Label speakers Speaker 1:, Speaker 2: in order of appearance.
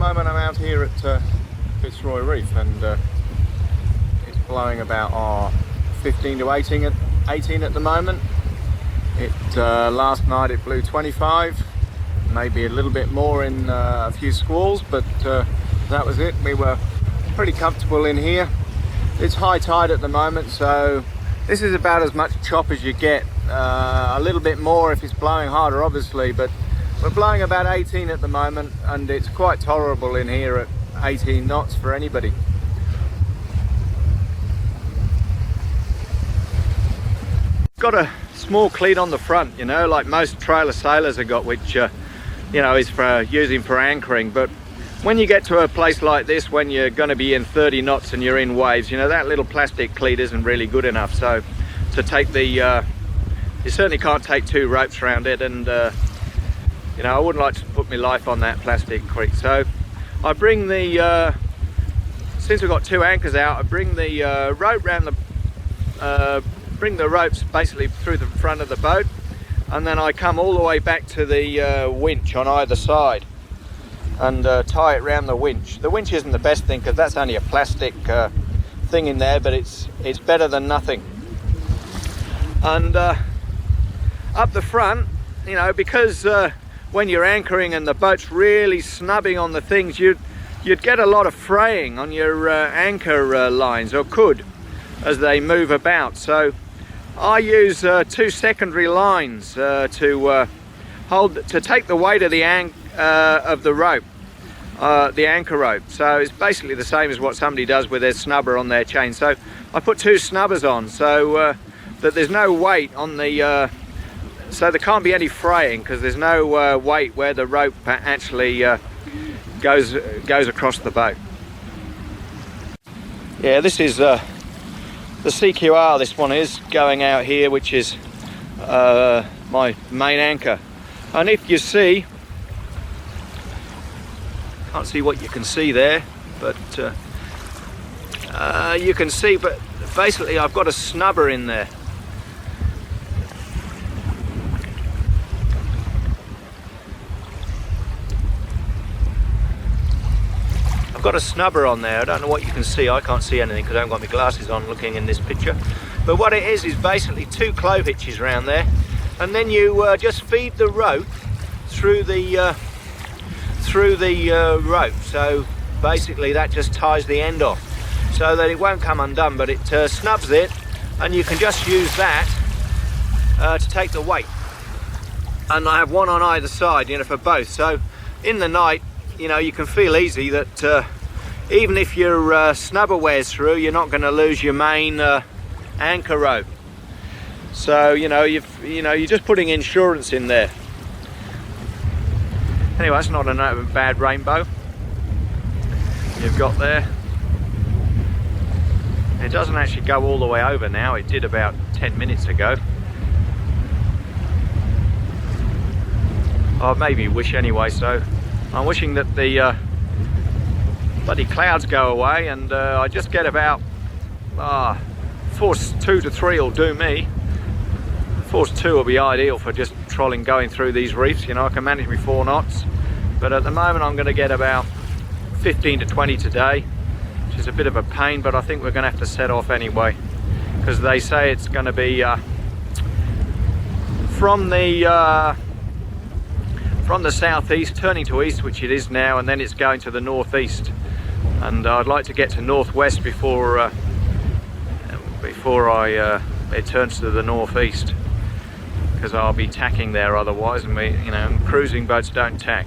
Speaker 1: moment I'm out here at Fitzroy Reef, and it's blowing about 15 to 18 at the moment. Last night it blew 25, maybe a little bit more in a few squalls, but that was it. We were pretty comfortable in here. It's high tide at the moment, so this is about as much chop as you get. A little bit more if it's blowing harder, obviously, but we're blowing about 18 at the moment, and it's quite tolerable in here at 18 knots for anybody. Got a small cleat on the front, you know, like most trailer sailors have got, which you know, is for using for anchoring. But when you get to a place like this, when you're going to be in 30 knots and you're in waves, you know, that little plastic cleat isn't really good enough. So to take the you certainly can't take two ropes around it, and you know, I wouldn't like to put my life on that plastic cleat. So I bring the since we've got two anchors out, I bring the rope round the bring the ropes basically through the front of the boat, and then I come all the way back to the winch on either side and tie it around the winch. The winch isn't the best thing because that's only a plastic thing in there, but it's better than nothing. And up the front, you know, because when you're anchoring and the boat's really snubbing on the things, you'd get a lot of fraying on your anchor lines, or could, as they move about. So I use two secondary lines to take the weight of the rope, the anchor rope. So it's basically the same as what somebody does with their snubber on their chain. So I put two snubbers on, so that there's no weight on the so there can't be any fraying, because there's no weight where the rope actually goes across the boat. Yeah, this is the CQR, this one is going out here, which is my main anchor. And if you see, can't see what you can see there, but you can see, but basically I've got a snubber in there. Got a snubber on there. I don't know what you can see. I can't see anything because I haven't got my glasses on looking in this picture. But what it is basically two clove hitches around there, and then you just feed the rope through the rope. So basically that just ties the end off so that it won't come undone, but it snubs it, and you can just use that to take the weight. And I have one on either side, you know, for both. So in the night, you know, you can feel easy that even if your snubber wears through, you're not going to lose your main anchor rope. So you know, you're just putting insurance in there. Anyway, that's not a bad rainbow you've got there. It doesn't actually go all the way over now. It did about 10 minutes ago. Oh, maybe wish anyway. So I'm wishing that the bloody clouds go away, and I just get about force 2 to 3 will do me. Force 2 will be ideal for just trolling going through these reefs. You know, I can manage me 4 knots, but at the moment I'm going to get about 15 to 20 today, which is a bit of a pain, but I think we're going to have to set off anyway, because they say it's going to be from the southeast turning to east, which it is now, and then it's going to the northeast, and I'd like to get to northwest before it turns to the northeast, because I'll be tacking there otherwise, and cruising boats don't tack.